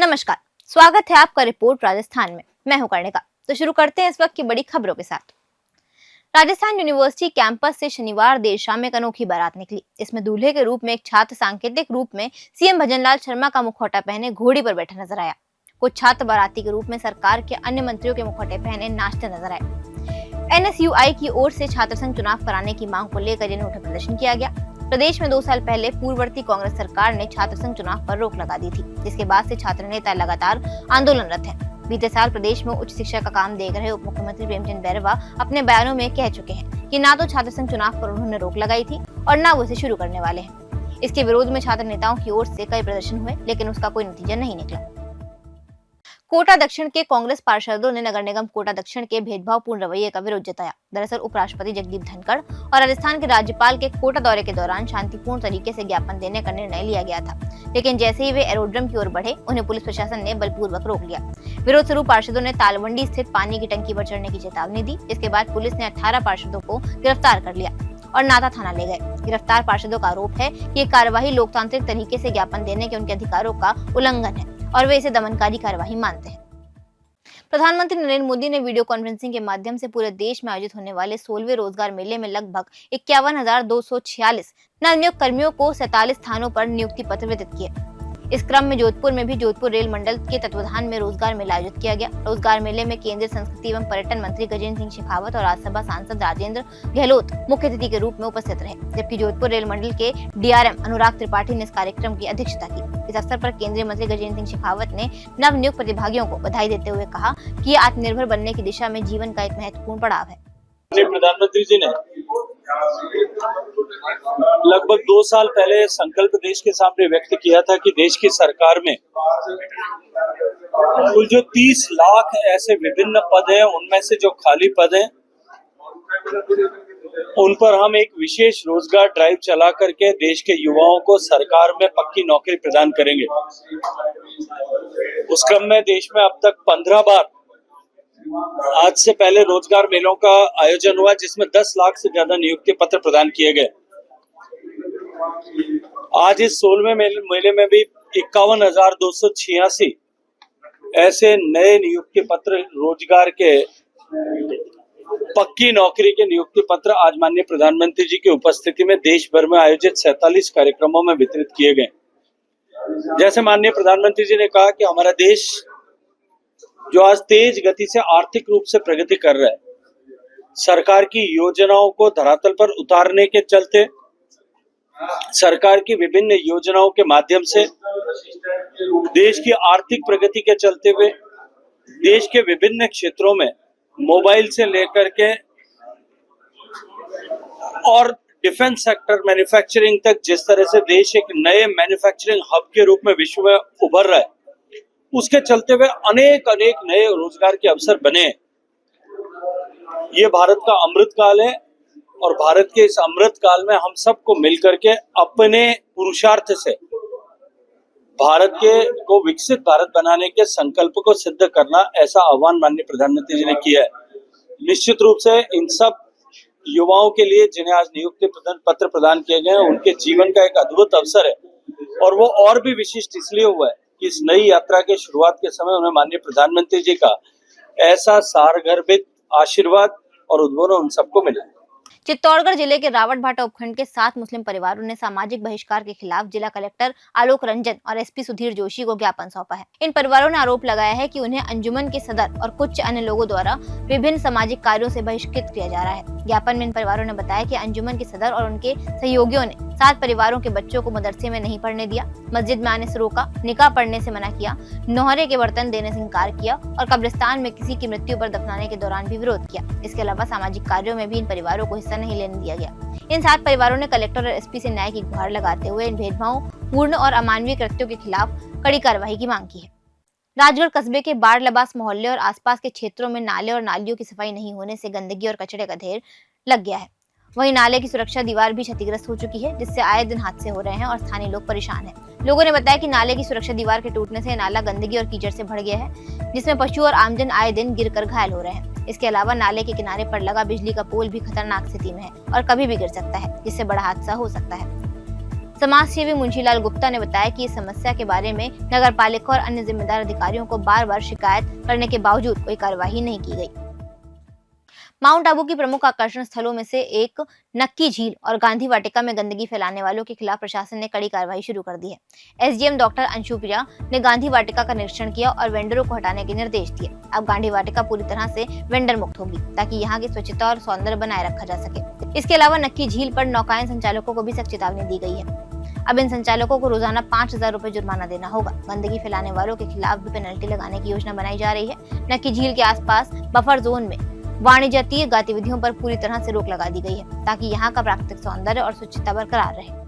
नमस्कार, स्वागत है आपका रिपोर्ट राजस्थान में। मैं हूं कर्णिका। तो शुरू करते हैं इस वक्त की बड़ी खबरों के साथ। राजस्थान यूनिवर्सिटी कैंपस से शनिवार देर शाम एक अनोखी बारात निकली। इसमें दूल्हे के रूप में एक छात्र सांकेतिक रूप में सीएम भजनलाल शर्मा का मुखौटा पहने घोड़ी पर बैठा नजर आया। कुछ छात्र बाराती के रूप में सरकार के अन्य मंत्रियों के मुखौटे पहने नाचते नजर आए। एनएसयूआई की ओर से छात्र संघ चुनाव कराने की मांग को लेकर अनूठा प्रदर्शन किया गया। प्रदेश में 2 साल पहले पूर्ववर्ती कांग्रेस सरकार ने छात्र संघ चुनाव पर रोक लगा दी थी, जिसके बाद से छात्र नेता लगातार आंदोलनरत हैं। बीते साल प्रदेश में उच्च शिक्षा का काम देख रहे उप मुख्यमंत्री प्रेमचंद बैरवा अपने बयानों में कह चुके हैं कि ना तो छात्र संघ चुनाव पर उन्होंने रोक लगाई थी और ना वो इसे शुरू करने वाले हैं। इसके विरोध में छात्र नेताओं की ओर से कई प्रदर्शन हुए, लेकिन उसका कोई नतीजा नहीं निकला। कोटा दक्षिण के कांग्रेस पार्षदों ने नगर निगम कोटा दक्षिण के भेदभावपूर्ण रवैये का विरोध जताया। दरअसल उपराष्ट्रपति जगदीप धनखड़ और राजस्थान के राज्यपाल के कोटा दौरे के दौरान शांतिपूर्ण तरीके से ज्ञापन देने का निर्णय लिया गया था, लेकिन जैसे ही वे एरोड्रम की ओर बढ़े, उन्हें पुलिस प्रशासन ने बलपूर्वक रोक लिया। विरोध स्वरूप पार्षदों ने तालवंडी स्थित पानी की टंकी पर चढ़ने की चेतावनी दी। इसके बाद पुलिस ने 18 पार्षदों को गिरफ्तार कर लिया और नाता थाना ले गए। गिरफ्तार पार्षदों का आरोप है कि ये कार्यवाही लोकतांत्रिक तरीके से ज्ञापन देने के उनके अधिकारों का उल्लंघन है और वे इसे दमनकारी कार्यवाही मानते हैं। प्रधानमंत्री नरेंद्र मोदी ने वीडियो कॉन्फ्रेंसिंग के माध्यम से पूरे देश में आयोजित होने वाले 16वें रोजगार मेले में लगभग 51,246 नवनियुक्त कर्मियों को 47 स्थानों पर नियुक्ति पत्र वितरित किए। इस क्रम में जोधपुर में भी जोधपुर रेल मंडल के तत्वाधान में रोजगार मेला आयोजित किया गया। रोजगार मेले में केंद्रीय संस्कृति एवं पर्यटन मंत्री गजेंद्र सिंह शेखावत और राज्यसभा सांसद राजेंद्र गहलोत मुख्य अतिथि के रूप में उपस्थित रहे, जबकि जोधपुर रेल मंडल के डीआरएम अनुराग त्रिपाठी ने इस कार्यक्रम की अध्यक्षता की। इस अवसर पर केंद्रीय मंत्री गजेंद्र सिंह शेखावत ने नवनियुक्त प्रतिभागियों को बधाई देते हुए कहा कि ये आत्मनिर्भर बनने की दिशा में जीवन का एक महत्वपूर्ण पड़ाव है। प्रधानमंत्री जी ने लगभग 2 साल पहले संकल्प देश के सामने व्यक्त किया था कि देश की सरकार में कुल जो 30 लाख ऐसे विभिन्न पद हैं, उनमें से जो खाली पद हैं उन पर हम एक विशेष रोजगार ड्राइव चला करके देश के युवाओं को सरकार में पक्की नौकरी प्रदान करेंगे। उस क्रम में देश में अब तक 15 बार आज से पहले रोजगार मेलों का आयोजन हुआ, जिसमें 10 लाख से ज्यादा नियुक्ति पत्र प्रदान किए गए। आज इस 16वें मेले में भी 51,286 ऐसे नए नियुक्ति पत्र, रोजगार के पक्की नौकरी के नियुक्ति पत्र आज माननीय प्रधानमंत्री जी की उपस्थिति में देश भर में आयोजित 47 कार्यक्रमों में वितरित किए गए। जैसे माननीय प्रधानमंत्री जी ने कहा कि हमारा देश जो आज तेज गति से आर्थिक रूप से प्रगति कर रहा है, सरकार की योजनाओं को धरातल पर उतारने के चलते, सरकार की विभिन्न योजनाओं के माध्यम से देश की आर्थिक प्रगति के चलते हुए देश के विभिन्न क्षेत्रों में मोबाइल से लेकर के और डिफेंस सेक्टर, मैन्युफैक्चरिंग तक जिस तरह से देश एक नए मैन्युफैक्चरिंग हब के रूप में विश्व में उभर रहा है, उसके चलते हुए अनेक नए रोजगार के अवसर बने। ये भारत का अमृत काल है और भारत के इस अमृत काल में हम सबको मिलकर के अपने पुरुषार्थ से भारत को विकसित भारत बनाने के संकल्प को सिद्ध करना, ऐसा आह्वान माननीय प्रधानमंत्री जी ने किया है। निश्चित रूप से इन सब युवाओं के लिए जिन्हें आज नियुक्ति पत्र प्रदान किए गए हैं, उनके जीवन का एक अद्भुत अवसर है और वो और भी विशिष्ट इसलिए हुआ है कि इस नई यात्रा के शुरुआत के समय उन्हें माननीय प्रधानमंत्री जी का ऐसा सारगर्भित आशीर्वाद और उद्बोधन उन सबको मिला। चित्तौड़गढ़ जिले के रावटभाटा उपखंड के 7 मुस्लिम परिवारों ने सामाजिक बहिष्कार के खिलाफ जिला कलेक्टर आलोक रंजन और एसपी सुधीर जोशी को ज्ञापन सौंपा है। इन परिवारों ने आरोप लगाया है कि उन्हें अंजुमन के सदर और कुछ अन्य लोगों द्वारा विभिन्न सामाजिक कार्यों से बहिष्कृत किया जा रहा है। ज्ञापन में इन परिवारों ने बताया कि अंजुमन के सदर और उनके सहयोगियों ने 7 परिवारों के बच्चों को मदरसे में नहीं पढ़ने दिया, मस्जिद में आने से रोका, निकाह पढ़ने से मना किया, नौहरे के बर्तन देने से इंकार किया और कब्रिस्तान में किसी की मृत्यु पर दफनाने के दौरान भी विरोध किया। इसके अलावा सामाजिक कार्यों में भी इन परिवारों को हिस्सा नहीं लेने दिया गया। इन 7 परिवारों ने कलेक्टर और एसपी से न्याय की गुहार लगाते हुए इन भेदभावपूर्ण और अमानवीय कृत्यों के खिलाफ कड़ी कार्रवाई की मांग की है। राजगढ़ कस्बे के बाढ़ लबास मोहल्ले और आसपास के क्षेत्रों में नाले और नालियों की सफाई नहीं होने से गंदगी और कचरे का ढेर लग गया है। वहीं नाले की सुरक्षा दीवार भी क्षतिग्रस्त हो चुकी है, जिससे आए दिन हादसे हो रहे हैं और स्थानीय लोग परेशान हैं। लोगों ने बताया कि नाले की सुरक्षा दीवार के टूटने से नाला गंदगी और कीचड़ से भर गया है, जिसमें पशु और आमजन आए दिन गिरकर घायल हो रहे हैं। इसके अलावा नाले के किनारे पर लगा बिजली का पोल भी खतरनाक स्थिति में है और कभी भी गिर सकता है, जिससे बड़ा हादसा हो सकता है। समाज सेवी मुंशीलाल गुप्ता ने बताया कि इस समस्या के बारे में नगर पालिका और अन्य जिम्मेदार अधिकारियों को बार-बार शिकायत करने के बावजूद कोई कार्रवाई नहीं की गई। माउंट आबू की प्रमुख आकर्षण स्थलों में से एक नक्की झील और गांधी वाटिका में गंदगी फैलाने वालों के खिलाफ प्रशासन ने कड़ी कार्रवाई शुरू कर दी है। एसडीएम डॉक्टर अंशु प्रिया ने गांधी वाटिका का निरीक्षण किया और वेंडरों को हटाने के निर्देश दिए। अब गांधी वाटिका पूरी तरह से वेंडर मुक्त होगी ताकि यहाँ की स्वच्छता और सौंदर्य बनाए रखा जा सके। इसके अलावा नक्की झील पर नौकायन संचालकों को भी सख्त चेतावनी दी गई है। अब इन संचालकों को रोजाना 5,000 रुपए जुर्माना देना होगा। गंदगी फैलाने वालों के खिलाफ भी पेनल्टी लगाने की योजना बनाई जा रही है। नक्की झील के आसपास बफर जोन में वाणिज्यिक गतिविधियों पर पूरी तरह से रोक लगा दी गई है ताकि यहाँ का प्राकृतिक सौंदर्य और स्वच्छता बरकरार रहे।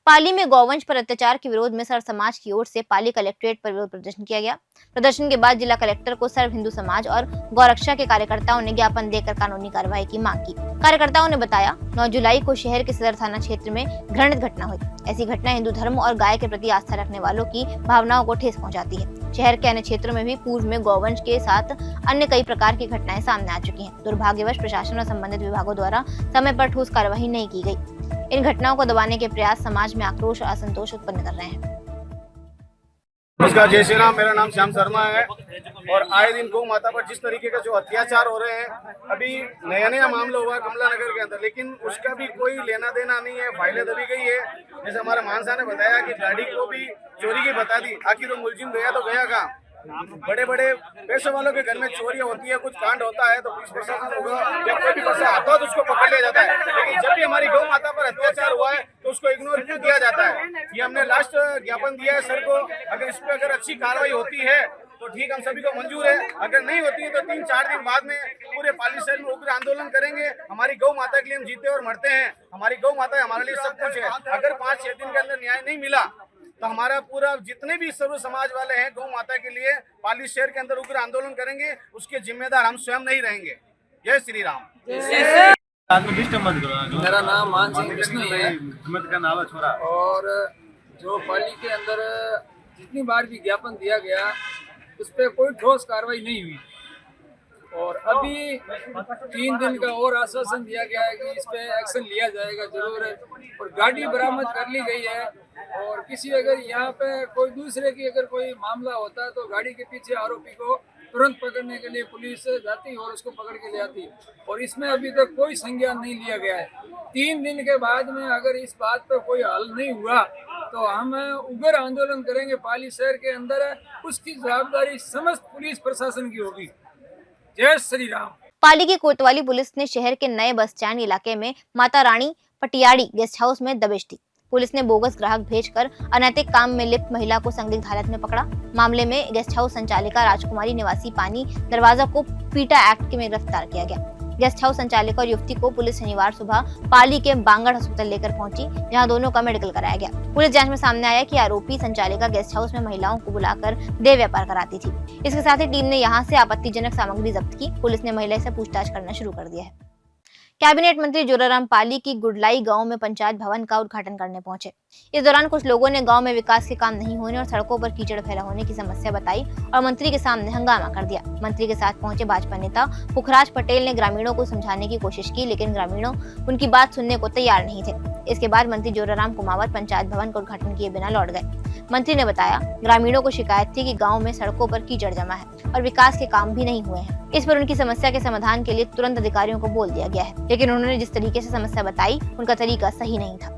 पाली में गौवंश पर अत्याचार के विरोध में सर्व समाज की ओर से पाली कलेक्ट्रेट पर विरोध प्रदर्शन किया गया। प्रदर्शन के बाद जिला कलेक्टर को सर्व हिंदू समाज और गौरक्षा के कार्यकर्ताओं ने ज्ञापन देकर कानूनी कार्रवाई की मांग की। कार्यकर्ताओं ने बताया 9 जुलाई को शहर के सदर थाना क्षेत्र में घृणित घटना हुई। ऐसी घटना हिंदू धर्म और गाय के प्रति आस्था रखने वालों की भावनाओं को ठेस पहुंचाती है। शहर के अन्य क्षेत्रों में भी पूर्व में गौवंश के साथ अन्य कई प्रकार की घटनाएं सामने आ चुकी हैं। दुर्भाग्यवश प्रशासन और संबंधित विभागों द्वारा समय पर ठोस कार्रवाई नहीं की गई। इन घटनाओं को दबाने के प्रयास समाज में आक्रोश और असंतोष उत्पन्न कर रहे हैं। नमस्कार, जय श्री राम। मेरा नाम श्याम शर्मा है और आए दिन गौ माता पर जिस तरीके का जो अत्याचार हो रहे हैं, अभी नया मामला हुआ कमला नगर के अंदर, लेकिन उसका भी कोई लेना देना नहीं है। फाइलें दबी गई है। जैसे हमारे मानसा ने बताया कि गाड़ी को भी चोरी की बता दी। आखिर वो मुलजिम गया तो गया कहाँ? बड़े बड़े पैसे वालों के घर में चोरियां होती है, कुछ कांड होता है तो पुलिस प्रशासन होगा या कोई भी पर्सन आता है तो उसको पकड़ लिया जाता है। लेकिन जब भी हमारी गौ माता पर अत्याचार हुआ है तो उसको इग्नोर क्यों किया जाता है? ये हमने लास्ट ज्ञापन दिया है सर को। अगर इस पर अगर अच्छी कार्रवाई होती है तो ठीक, हम सभी को मंजूर है। अगर नहीं होती है तो 3-4 दिन बाद में पूरे पाली शहर में उग्र आंदोलन करेंगे। हमारी गौ माता के लिए हम जीते और मरते हैं। हमारी गौ माता हमारे लिए सब कुछ है। अगर 5-6 दिन के अंदर न्याय नहीं मिला तो हमारा पूरा जितने भी सर्व समाज वाले हैं गौ माता के लिए पाली शहर के अंदर उग्र आंदोलन करेंगे। उसके जिम्मेदार हम स्वयं नहीं रहेंगे। जय श्री राम। मेरा नाम मान सिंह विष्णु है और जो पाली के अंदर जितनी बार भी ज्ञापन दिया गया उस पर कोई ठोस कार्रवाई नहीं हुई और अभी 3 दिन का और आश्वासन दिया गया है कि इस पे एक्शन लिया जाएगा जरूर है। और गाड़ी बरामद कर ली गई है और किसी अगर यहाँ पे कोई दूसरे की अगर कोई मामला होता है तो गाड़ी के पीछे आरोपी को तुरंत पकड़ने के लिए पुलिस जाती और उसको पकड़ के ले आती और इसमें अभी तक कोई संज्ञान नहीं लिया गया है। 3 दिन के बाद में अगर इस बात पर कोई हल नहीं हुआ तो हम उग्र आंदोलन करेंगे पाली शहर के अंदर। उसकी जवाबदारी समस्त पुलिस प्रशासन की होगी। जय श्री राम। पाली की कोतवाली पुलिस ने शहर के नए बस स्टैंड इलाके में माता रानी पटियाड़ी गेस्ट हाउस में दबिश दी। पुलिस ने बोगस ग्राहक भेजकर अनैतिक काम में लिप्त महिला को संदिग्ध हालत में पकड़ा। मामले में गेस्ट हाउस संचालिका राजकुमारी निवासी पानी दरवाजा को पीटा एक्ट में गिरफ्तार किया गया। गेस्ट हाउस संचालिका और युवती को पुलिस शनिवार सुबह पाली के बांगड़ अस्पताल लेकर पहुंची, जहां दोनों का मेडिकल कराया गया। पुलिस जांच में सामने आया कि आरोपी संचालिका गेस्ट हाउस में महिलाओं को बुलाकर देह व्यापार कराती थी। इसके साथ ही टीम ने यहां से आपत्तिजनक सामग्री जब्त की। पुलिस ने महिला से पूछताछ करना शुरू कर दिया है। कैबिनेट मंत्री जोराराम पाली की गुडलाई गांव में पंचायत भवन का उद्घाटन करने पहुंचे। इस दौरान कुछ लोगों ने गांव में विकास के काम नहीं होने और सड़कों पर कीचड़ फैला होने की समस्या बताई और मंत्री के सामने हंगामा कर दिया। मंत्री के साथ पहुंचे भाजपा नेता पुखराज पटेल ने ग्रामीणों को समझाने की कोशिश की, लेकिन ग्रामीणों उनकी बात सुनने को तैयार नहीं थे। इसके बाद मंत्री जोराराम कुमावत पंचायत भवन का उद्घाटन किए बिना लौट गए। मंत्री ने बताया ग्रामीणों को शिकायत थी कि गाँव में सड़कों पर कीचड़ जमा है और विकास के काम भी नहीं हुए हैं। इस पर उनकी समस्या के समाधान के लिए तुरंत अधिकारियों को बोल दिया गया है, लेकिन उन्होंने जिस तरीके से समस्या बताई उनका तरीका सही नहीं था।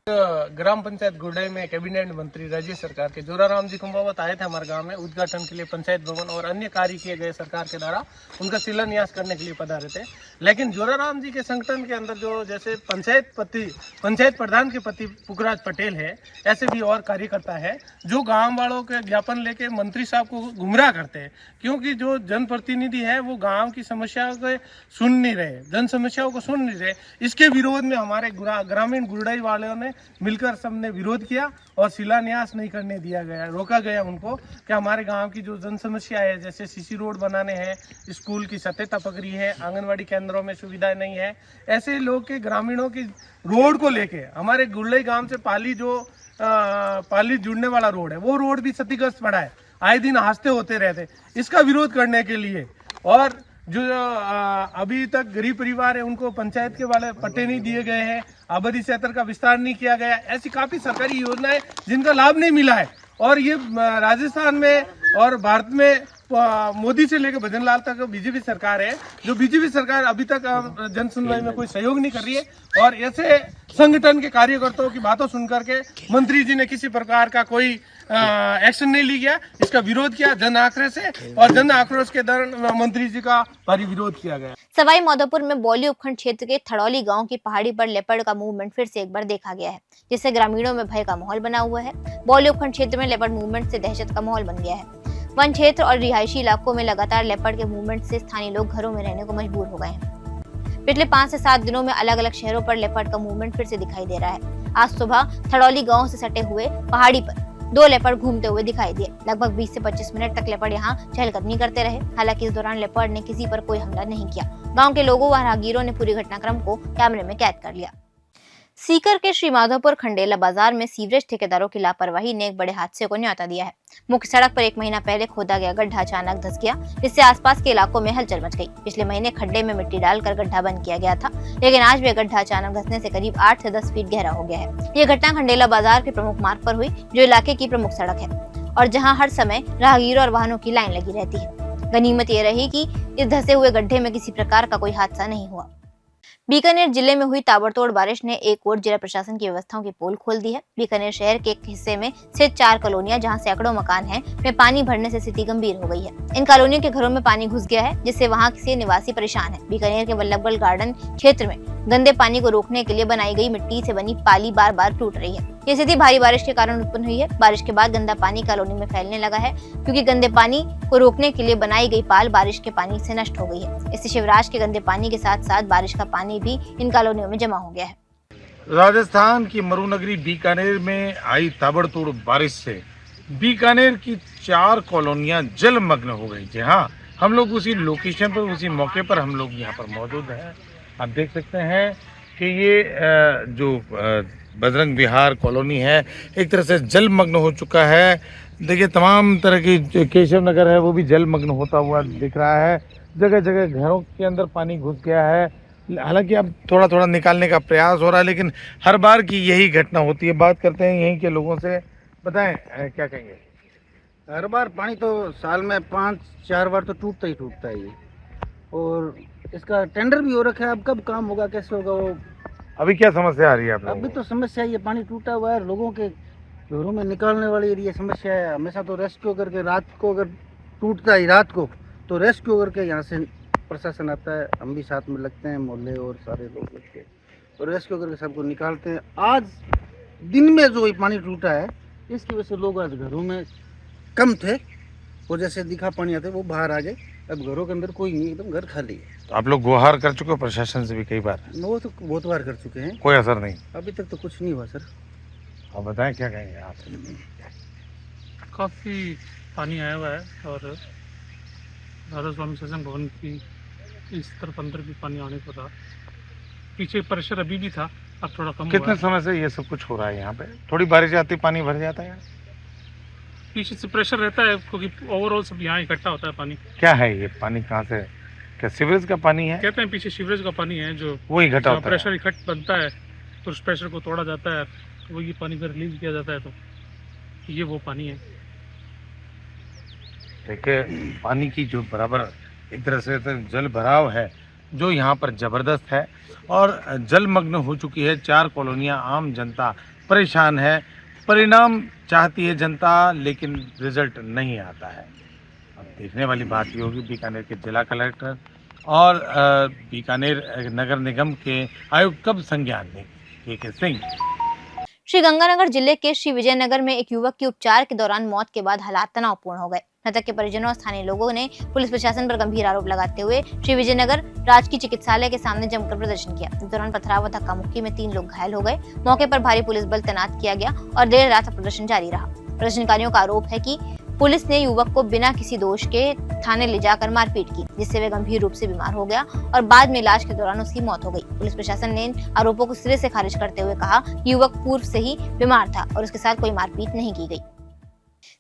ग्राम पंचायत गुडलाई में कैबिनेट मंत्री राज्य सरकार के जोराराम जी कुंभावत आए थे हमारे गांव में उद्घाटन के लिए। पंचायत भवन और अन्य कार्य किए गए सरकार के द्वारा उनका शिलान्यास करने के लिए पधारे थे। लेकिन जोराराम जी के संगठन के अंदर जो जैसे पंचायत प्रधान के पति पुखराज पटेल है, ऐसे भी और कार्यकर्ता है जो गाँव वालों के ज्ञापन लेके मंत्री साहब को गुमराह करते हैं, क्योंकि जो जनप्रतिनिधि है वो गाँव की समस्याओं को सुन नहीं रहे, जन समस्याओं को सुन नहीं रहे। इसके विरोध में हमारे ग्रामीण गुडलाई वालों ने मिलकर सबने विरोध किया और शिलान्यास नहीं करने दिया गया, रोका गया उनको कि हमारे गांव की जो जन समस्या है, जैसे सीसी रोड बनाने हैं, स्कूल की सतह टपकरी है, आंगनवाड़ी केंद्रों में सुविधाएं नहीं है, ऐसे लोग के ग्रामीणों की रोड को लेके हमारे गुडलाई गांव से पाली जुड़ने वाला रोड है, वो रोड भी क्षतिग्रस्त पड़ा है, आए दिन हादसे होते रहते। इसका विरोध करने के लिए और जो अभी तक गरीब परिवार है उनको पंचायत के वाले पट्टे नहीं दिए गए हैं, आबादी क्षेत्र का विस्तार नहीं किया गया, ऐसी काफी सरकारी योजनाएं जिनका लाभ नहीं मिला है। और ये राजस्थान में और भारत में मोदी से लेकर भजनलाल तक बीजेपी सरकार है, जो बीजेपी सरकार अभी तक जन सुनवाई में कोई सहयोग नहीं कर रही है। और ऐसे संगठन के कार्यकर्ताओं की बातों सुनकर के मंत्री जी ने किसी प्रकार का कोई एक्शन नहीं लिया, इसका विरोध किया जन आक्रोश से, और जन आक्रोश के दौरान मंत्री जी का भारी विरोध किया गया। सवाई माधोपुर में बौली उपखंड क्षेत्र के थड़ौली गांव की पहाड़ी पर लेपर्ड का मूवमेंट फिर से एक बार देखा गया है, जिससे ग्रामीणों में भय का माहौल बना हुआ है। बौली उपखंड क्षेत्र में लेपर्ड मूवमेंट से दहशत का माहौल बन गया है। वन क्षेत्र और रिहायशी इलाकों में लगातार लेपर्ड के मूवमेंट से स्थानीय लोग घरों में रहने को मजबूर हो गए हैं। पिछले 5 से 7 दिनों में अलग अलग शहरों पर लेपर्ड का मूवमेंट फिर से दिखाई दे रहा है। आज सुबह थड़ौली गांव से सटे हुए पहाड़ी पर 2 लेपर्ड घूमते हुए दिखाई दिए। लगभग 20 से 25 मिनट तक लेपर्ड यहाँ चहलकदमी करते रहे। हालांकि इस दौरान लेपर्ड ने किसी पर कोई हमला नहीं किया। गांव के लोगों व राहगीरों ने पूरी घटनाक्रम को कैमरे में कैद कर लिया। सीकर के श्री माधोपुर खंडेला बाजार में सीवरेज ठेकेदारों की लापरवाही ने एक बड़े हादसे को न्योता दिया है। मुख्य सड़क पर 1 महीना पहले खोदा गया गड्ढा अचानक धंस गया, जिससे आसपास के इलाकों में हलचल मच गई। पिछले महीने खड्डे में मिट्टी डालकर गड्ढा बंद किया गया था, लेकिन आज भी गड्ढा अचानक धंसने से करीब 8 से 10 फीट गहरा हो गया है। ये घटना खंडेला बाजार के प्रमुख मार्ग पर हुई, जो इलाके की प्रमुख सड़क है और जहाँ हर समय राहगीरों और वाहनों की लाइन लगी रहती है। गनीमत ये रही कि इस धंसे हुए गड्ढे में किसी प्रकार का कोई हादसा नहीं हुआ। बीकानेर जिले में हुई ताबड़तोड़ बारिश ने एक ओर जिला प्रशासन की व्यवस्थाओं की पोल खोल दी है। बीकानेर शहर के एक हिस्से में स्थित 4 कॉलोनियां, जहां सैकड़ों मकान हैं, में पानी भरने से स्थिति गंभीर हो गई है। इन कॉलोनियों के घरों में पानी घुस गया है, जिससे वहां के निवासी परेशान है। बीकानेर के वल्लभगढ़ गार्डन क्षेत्र में गंदे पानी को रोकने के लिए बनाई गई मिट्टी से बनी पाली बार बार टूट रही है। ये स्थिति भारी बारिश के कारण उत्पन्न हुई है। बारिश के बाद गंदा पानी कॉलोनी में फैलने लगा है, क्योंकि गंदे पानी को रोकने के लिए बनाई गई पाल बारिश के पानी से नष्ट हो गई है। इससे शिवराज के गंदे पानी के साथ साथ बारिश का पानी भी इन कॉलोनियों में जमा हो गया है। राजस्थान की मरुनगरी बीकानेर में आई ताबड़तोड़ बारिश से बीकानेर की 4 कॉलोनियां जलमग्न हो गई। जी हाँ, हम लोग उसी लोकेशन पर, उसी मौके पर हम लोग यहाँ पर मौजूद हैं। आप देख सकते हैं कि ये जो बजरंग विहार कॉलोनी है, एक तरह से जलमग्न हो चुका है। देखिए, तमाम तरह की केशव नगर है, वो भी जलमग्न होता हुआ दिख रहा है। जगह जगह घरों के अंदर पानी घुस गया है। हालांकि अब थोड़ा थोड़ा निकालने का प्रयास हो रहा है, लेकिन हर बार की यही घटना होती है। बात करते हैं यहीं के लोगों से, बताएं क्या कहेंगे। हर बार पानी तो साल में 5-4 बार तो टूटता ही टूटता है ये, और इसका टेंडर भी हो रखा है। अब कब काम होगा, कैसे होगा वो। अभी क्या समस्या आ रही है आप लोगों अभी को? तो समस्या ये पानी टूटा हुआ है, लोगों के घरों में निकालने वाली ये समस्या है। हमेशा तो रेस्क्यू करके, रात को अगर टूटता है रात को, तो रेस्क्यू करके यहाँ से प्रशासन आता है, हम भी साथ में लगते हैं, मोहल्ले और सारे लोग लगते हैं, तो रेस्क्यू करके सबको निकालते हैं। आज दिन में जो ये पानी टूटा है, इसकी वजह से लोग आज घरों में कम थे, वो जैसे दिखा पानी आते वो बाहर आ गए। अब घरों के अंदर कोई नहीं, एकदम घर खाली है। तो आप लोग गुहार कर चुके हो प्रशासन से भी कई बार? वो तो बहुत बार कर चुके हैं, कोई असर नहीं। अभी तक तो कुछ नहीं हुआ सर। आप बताएं क्या कहेंगे आप? काफ़ी पानी आया हुआ है, और राधा स्वामी सत्संग भवन की इस तरफ अंदर भी पानी आने को था। पीछे प्रेशर अभी भी था, अब थोड़ा कम हुआ कितने है। समय से ये सब कुछ हो रहा है यहाँ पे? थोड़ी बारिश आती पानी भर जाता है यहाँ? पीछे से प्रेशर रहता है, क्योंकि ओवरऑल सब यहाँ इकट्ठा होता है पानी। क्या है ये पानी? कहाँ से? क्या सीवरेज का पानी है? कहते हैं पीछे सीवरेज का पानी है, जो वो इकट्ठा होता है। प्रेशर इकट्ठ बनता है तो उस प्रेशर को तोड़ा जाता है, तो वो ये पानी फिर रिलीज किया जाता है, तो ये वो पानी है। देखिए, पानी की जो बराबर एक तरह से तो जल भराव है जो यहाँ पर जबरदस्त है, और जलमग्न हो चुकी है 4 कॉलोनियाँ। आम जनता परेशान है, परिणाम चाहती है जनता, लेकिन रिजल्ट नहीं आता है। अब देखने वाली बात ये होगी बीकानेर के जिला कलेक्टर और बीकानेर नगर निगम के आयुक्त कब संज्ञान लेंगे। के सिंह। श्रीगंगानगर जिले के श्री विजयनगर में एक युवक की उपचार के दौरान मौत के बाद हालात तनावपूर्ण हो गए। मृतक के परिजनों और स्थानीय लोगों ने पुलिस प्रशासन पर गंभीर आरोप लगाते हुए श्री विजयनगर राजकीय चिकित्सालय के सामने जमकर प्रदर्शन किया। इस दौरान पथराव व धक्का मुक्की में 3 लोग घायल हो गए। मौके पर भारी पुलिस बल तैनात किया गया और देर रात तक प्रदर्शन जारी रहा। प्रदर्शनकारियों का आरोप है कि पुलिस ने युवक को बिना किसी दोष के थाने ले जाकर मारपीट की, जिससे वे गंभीर रूप से बीमार हो गया और बाद में इलाज के दौरान उसकी मौत हो गई। पुलिस प्रशासन ने इन आरोपों को सिरे से खारिज करते हुए कहा कि युवक पूर्व से ही बीमार था और उसके साथ कोई मारपीट नहीं की गई।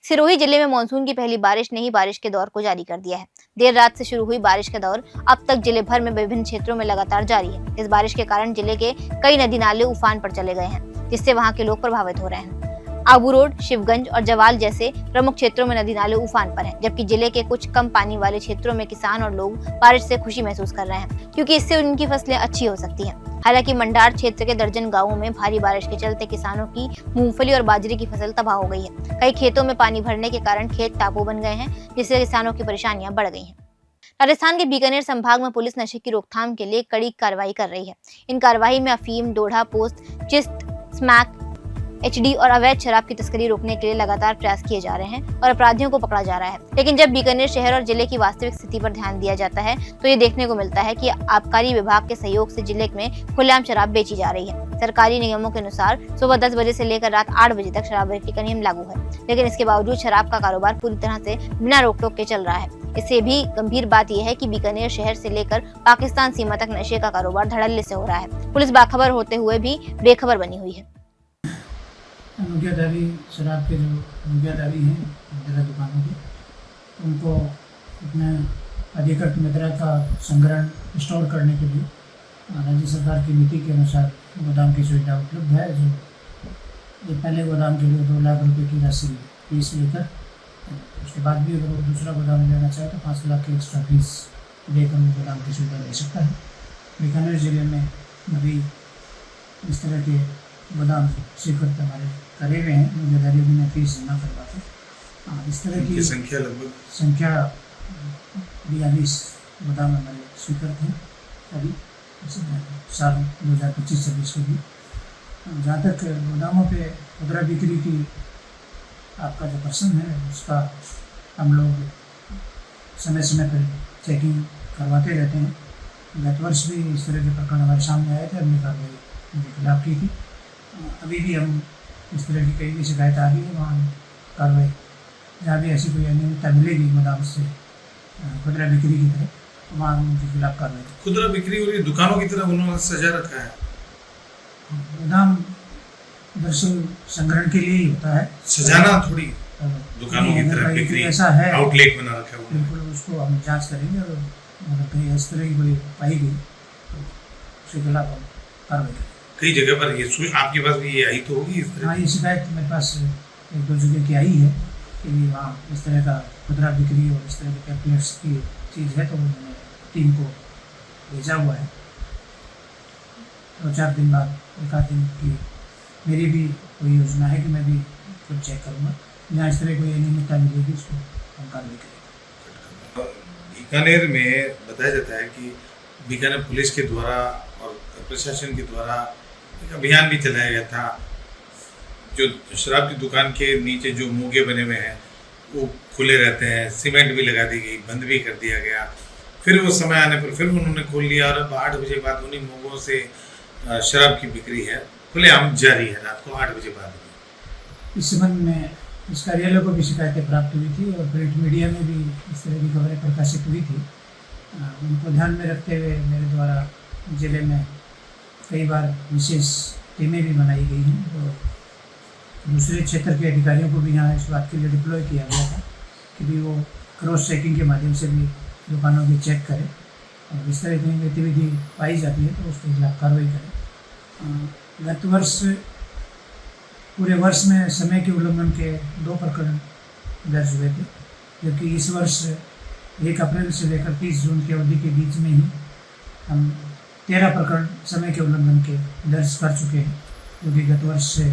सिरोही जिले में मानसून की पहली बारिश ने ही बारिश के दौर को जारी कर दिया है। देर रात से शुरू हुई बारिश का दौर अब तक जिले भर में विभिन्न क्षेत्रों में लगातार जारी है। इस बारिश के कारण जिले के कई नदी नाले उफान पर चले गए हैं, जिससे वहां के लोग प्रभावित हो रहे हैं। आबू रोड, शिवगंज और जवाल जैसे प्रमुख क्षेत्रों में नदी नाले उफान पर हैं, जबकि जिले के कुछ कम पानी वाले क्षेत्रों में किसान और लोग बारिश से खुशी महसूस कर रहे हैं, क्योंकि इससे उनकी फसलें अच्छी हो सकती हैं। हालांकि मंडार क्षेत्र के दर्जन गांवों में भारी बारिश के चलते किसानों की मूंगफली और बाजरे की फसल तबाह हो गई है। कई खेतों में पानी भरने के कारण खेत टापू बन गए हैं, जिससे किसानों की परेशानियां बढ़ गई हैं। राजस्थान के बीकानेर संभाग में पुलिस नशे की रोकथाम के लिए कड़ी कार्रवाई कर रही है। इन कार्रवाई में अफीम, डोडा पोस्त, चिस्त, स्मैक, एचडी और अवैध शराब की तस्करी रोकने के लिए लगातार प्रयास किए जा रहे हैं और अपराधियों को पकड़ा जा रहा है। लेकिन जब बीकानेर शहर और जिले की वास्तविक स्थिति पर ध्यान दिया जाता है तो ये देखने को मिलता है कि आबकारी विभाग के सहयोग से जिले में खुलेआम शराब बेची जा रही है। सरकारी नियमों के अनुसार सुबह 10 बजे से लेकर रात 8 बजे तक शराब बिक्री का नियम लागू है, लेकिन इसके बावजूद शराब का कारोबार पूरी तरह से बिना रोक टोक के चल रहा है। इससे भी गंभीर बात यह है कि बीकानेर शहर से लेकर पाकिस्तान सीमा तक नशे का कारोबार धड़ल्ले से हो रहा है। पुलिस बाखबर होते हुए भी बेखबर बनी हुई है। मुखियाधारी शराब के जो मुखियाधारी हैं जगह दुकानों के, उनको अपने अधिकृत मात्रा का संग्रहण स्टोर करने के लिए राज्य सरकार की नीति के अनुसार गोदाम की सुविधा उपलब्ध है। जो पहले गोदाम के लिए 2 लाख रुपए की राशि फीस लेकर, उसके बाद भी अगर वो दूसरा गोदाम लेना चाहे तो 5 लाख की एक्स्ट्रा फीस देकर वो गोदाम की सुविधा ले सकता है। बीकानेर जिले में अभी इस तरह के गोदाम स्वीकृत हमारे करे हुए हैं, मुखियाधारी बिना फीस जमा करवाते। इस तरह की संख्या 42 गोदाम हमारे स्वीकृत हैं अभी साल 2025-26 के लिए। जहाँ तक गोदामों पे खुदरा बिक्री की आपका जो प्रश्न है, उसका हम लोग समय समय पर चेकिंग करवाते रहते हैं। गत वर्ष भी इस तरह के प्रकरण हमारे सामने आए थे, हमने कार्रवाई उनके खिलाफ की थी। अभी भी हम इस तरह की कई भी शिकायत आ रही है, वहाँ कार्रवाई जहाँ भी ऐसी कोई अनियमितता मिलेगी गोदाम से खुदरा बिक्री की तरह, वहाँ उनके खिलाफ कार्रवाई। खुदरा बिक्री और ये दुकानों की तरह उन्होंने सजा रखा है। गोदाम दरअसल संग्रहण के लिए ही होता है, सजाना थोड़ी दुकानों की तरह बिक्री ऐसा है, आउटलेट बना रखा है। बिल्कुल उसको हम जांच करेंगे और अगर कहीं इस तरह की कोई पाई गई तो उसके खिलाफ हम कार्रवाई करेंगे। कई जगह पर ये आपके पास भी ये आई तो होगी इस तरह? हाँ, ये शिकायत मेरे पास 1-2 जगह की आई है कि वहाँ इस तरह का खुदरा बिक्री और इस तरह के पैम्पलेट्स की चीज़ है, तो मैंने टीम को भेजा हुआ है। 2-4 दिन बाद, 1-8 दिन की मेरी भी कोई योजना है कि मैं भी खुद चेक करूँगा। जहाँ इस तरह कोई अनियमितता मिलेगी उसको हम कार्रवाई करेंगे। बीकानेर में बताया जाता है कि बीकानेर पुलिस के द्वारा और प्रशासन के द्वारा एक अभियान भी चलाया गया था। जो शराब की दुकान के नीचे जो मोगे बने हुए हैं वो खुले रहते हैं, सीमेंट भी लगा दी गई, बंद भी कर दिया गया। फिर वो समय आने पर फिर उन्होंने खोल लिया और अब 8 बजे बाद उन्हीं मोगों से शराब की बिक्री है खुलेआम जारी है रात को 8 बजे बाद। इस संबंध में इस कार्यालय को भी शिकायतें प्राप्त हुई थी और प्रिंट मीडिया में भी इस तरह की खबरें प्रकाशित हुई थी। उनको ध्यान में रखते हुए मेरे द्वारा जिले में कई बार विशेष टीमें भी बनाई गई हैं, तो दूसरे क्षेत्र के अधिकारियों को भी यहाँ इस बात के लिए डिप्लॉय किया गया था कि भी वो क्रॉस चेकिंग के माध्यम से भी दुकानों की चेक करें और इस तरह की गतिविधि पाई जाती है तो उसके खिलाफ कार्रवाई करें। गत वर्ष पूरे वर्ष में समय के उल्लंघन के 2 प्रकरण दर्ज हुए थे, जबकि इस वर्ष 1 अप्रैल से लेकर 30 जून की अवधि के बीच में ही हम 13 प्रकरण समय के उल्लंघन के दर्ज कर चुके हैं, क्योंकि गत वर्ष से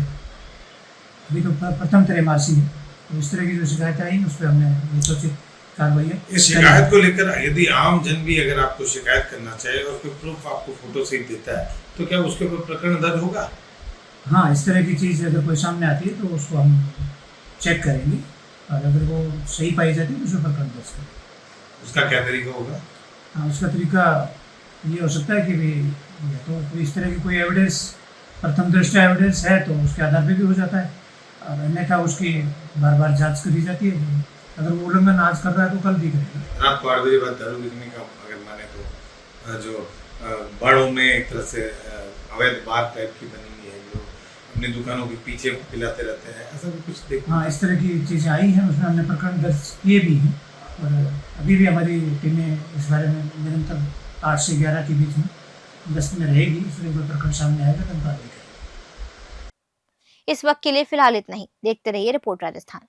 अभी तो प्रथम त्रैमासिक है। तो इस तरह की जो शिकायत आई उस पर हमने यथोचित कार्रवाई। इस शिकायत को लेकर यदि आम जन भी अगर आपको शिकायत करना चाहे और कोई प्रूफ आपको फोटो सहित देता है तो क्या उसके ऊपर प्रकरण दर्ज होगा? हाँ, इस तरह की चीज़ अगर कोई सामने आती है तो उसको हम चेक करेंगे और अगर वो सही पाई जाती है तो उस पर प्रकरण दर्ज करेंगे। उसका क्या तरीका होगा? हाँ, उसका तरीका ये हो सकता है कि भी तो इस तरह की कोई एविडेंस, प्रथम दृष्टया एविडेंस है तो उसके आधार पे भी हो जाता है और अन्यथा उसकी बार बार जांच करी जाती है। अगर वो उल्लंघन आज कर रहा है तो कल भी करेगा। रात को 8 बजे बाद दारू बिकने का अगर माने तो जो बाड़ों में एक तरह से अवैध बार टाइप की बनी हुई है, जो अपनी दुकानों के पीछे पिलाते रहते हैं, ऐसा भी कुछ देख। हाँ, इस तरह की चीज़ें आई हैं, उसमें हमने प्रकरण दर्ज किए भी हैं और अभी भी हमारी टीमें इस बारे में निरंतर 8 से 11 के बीच में गश्त में रहेगी। इस तरह कोई प्रकरण सामने आएगा तो हम कार्रवाई करेंगे। इस वक्त के लिए फिलहाल इतना ही। देखते रहिए रिपोर्ट राजस्थान।